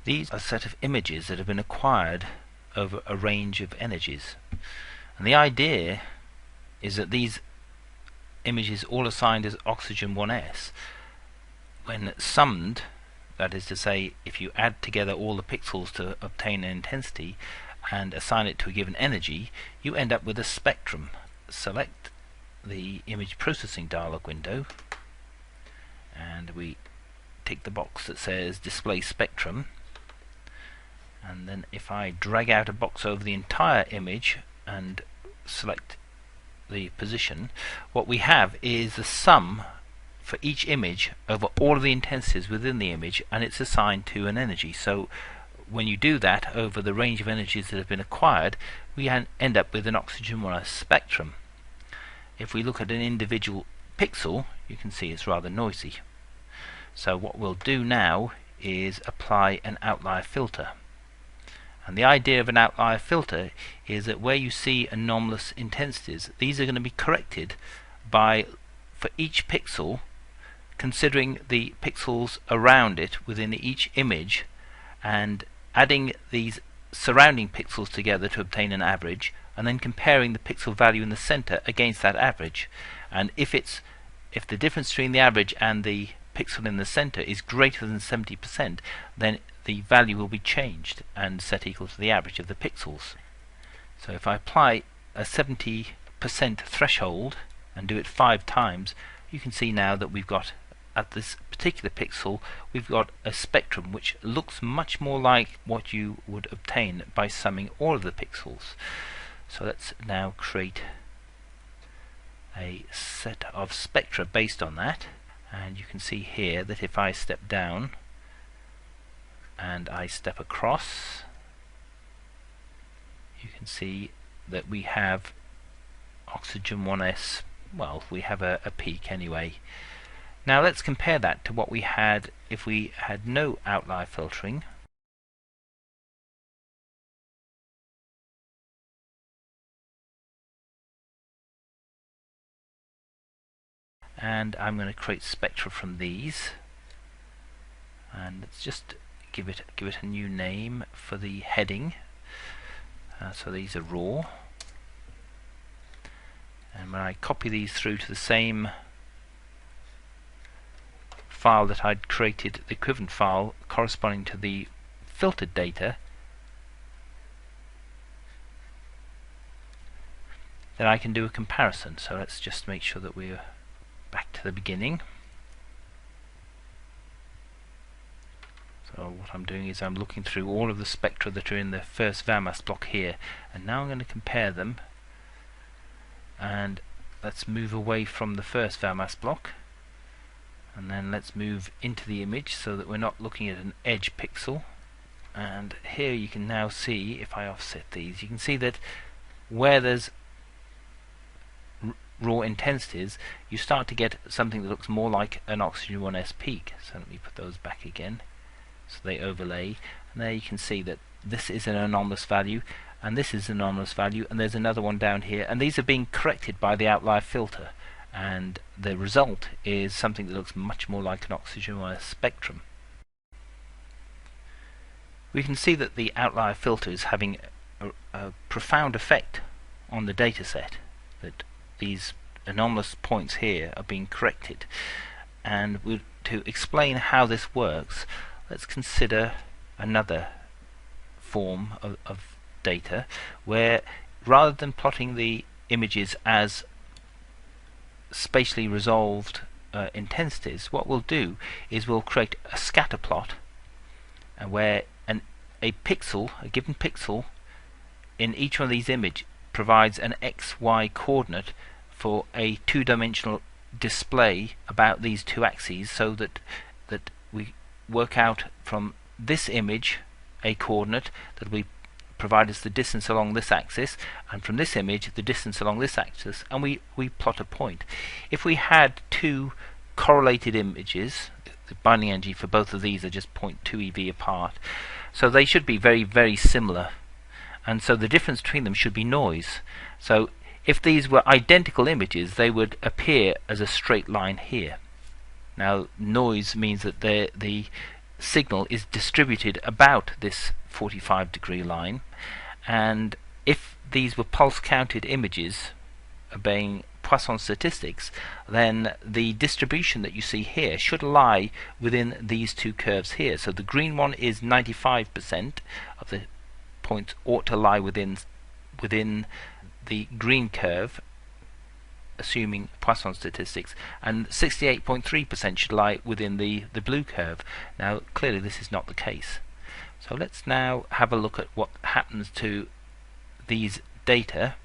These are a set of images that have been acquired over a range of energies. And the idea is that these images, all assigned as oxygen 1s, when summed, that is to say, if you add together all the pixels to obtain an intensity and assign it to a given energy, you end up with a spectrum. Select the image processing dialog window and we tick the box that says display spectrum, and then if I drag out a box over the entire image and select the position, what we have is the sum for each image over all of the intensities within the image, and it's assigned to an energy. So when you do that over the range of energies that have been acquired, we end up with an oxygen 1s spectrum. If we look at an individual pixel, you can see it's rather noisy. So what we'll do now is apply an outlier filter. And the idea of an outlier filter is that where you see anomalous intensities, these are going to be corrected by, for each pixel, considering the pixels around it within each image and adding these surrounding pixels together to obtain an average, and then comparing the pixel value in the center against that average. And if the difference between the average and the pixel in the center is greater than 70%, then the value will be changed and set equal to the average of the pixels. So if I apply a 70% threshold and do it 5 times, you can see now that we've got, at this particular pixel, we've got a spectrum which looks much more like what you would obtain by summing all of the pixels. So let's now create a set of spectra based on that, and you can see here that if I step down and I step across, you can see that we have oxygen 1s, well, we have a peak anyway. Now let's compare that to what we had if we had no outlier filtering. And I'm going to create spectra from these, and let's just give it a new name for the heading. So these are raw, and when I copy these through to the same file that I'd created, the equivalent file corresponding to the filtered data, then I can do a comparison. So let's just make sure that we're back to the beginning. So what I'm doing is I'm looking through all of the spectra that are in the first VAMAS block here, and now I'm going to compare them. And let's move away from the first VAMAS block, and then let's move into the image so that we're not looking at an edge pixel. And here you can now see, if I offset these, you can see that where there's raw intensities, you start to get something that looks more like an oxygen 1s peak. So let me put those back again so they overlay, and there you can see that this is an anomalous value and this is an anomalous value, and there's another one down here, and these are being corrected by the outlier filter, and the result is something that looks much more like an oxygen 1s spectrum. We can see that the outlier filter is having a profound effect on the data set, that these anomalous points here are being corrected. And to explain how this works, let's consider another form of data where, rather than plotting the images as spatially resolved intensities, what we'll do is we'll create a scatter plot, and where a given pixel in each one of these images provides an XY coordinate for a two-dimensional display about these two axes, so that we work out from this image a coordinate that we provide us the distance along this axis, and from this image the distance along this axis, and we plot a point. If we had two correlated images, the binding energy for both of these are just 0.2 eV apart, so they should be very, very similar, and so the difference between them should be noise. So if these were identical images, they would appear as a straight line here. Now noise means that the signal is distributed about this 45-degree line, and if these were pulse counted images obeying Poisson statistics, then the distribution that you see here should lie within these two curves here. So the green one is 95% of the points ought to lie within the green curve, assuming Poisson statistics, and 68.3% should lie within the blue curve. Now clearly this is not the case. So let's now have a look at what happens to these data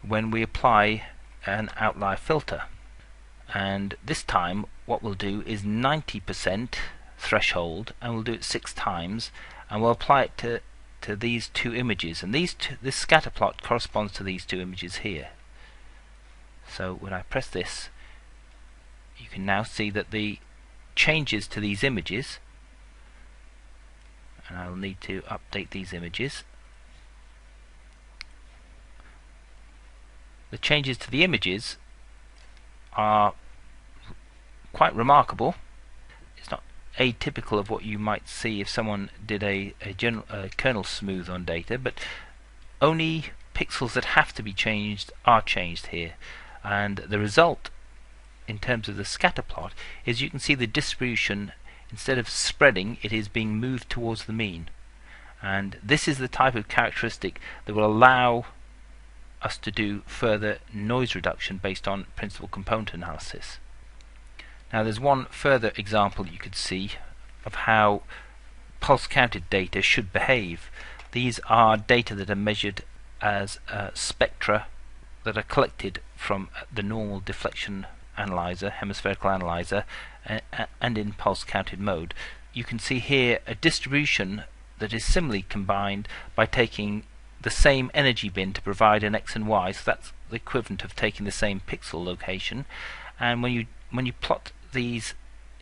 when we apply an outlier filter. And this time what we'll do is 90% threshold, and we'll do it 6 times, and we'll apply it to these two images, and this scatter plot corresponds to these two images here. So when I press this, you can now see that the changes to these images, and I'll need to update these images. The changes to the images are quite remarkable. It's not atypical of what you might see if someone did a kernel smooth on data, but only pixels that have to be changed are changed here. And the result in terms of the scatter plot is you can see the distribution, instead of spreading, it is being moved towards the mean. And this is the type of characteristic that will allow us to do further noise reduction based on principal component analysis. Now there's one further example you could see of how pulse counted data should behave. These are data that are measured as spectra that are collected from the normal deflection analyzer, hemispherical analyzer, and in pulse counted mode. You can see here a distribution that is similarly combined by taking the same energy bin to provide an X and Y, so that's the equivalent of taking the same pixel location. And when you plot these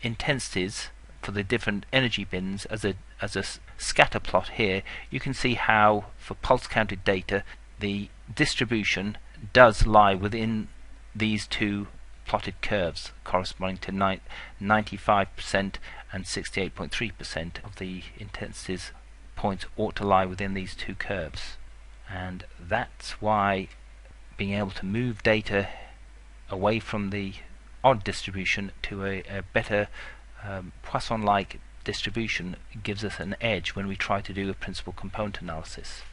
intensities for the different energy bins as a scatter plot here, you can see how for pulse counted data the distribution does lie within these two plotted curves corresponding to 95% and 68.3% of the intensities points ought to lie within these two curves. And that's why being able to move data away from the odd distribution to a better Poisson-like distribution gives us an edge when we try to do a principal component analysis.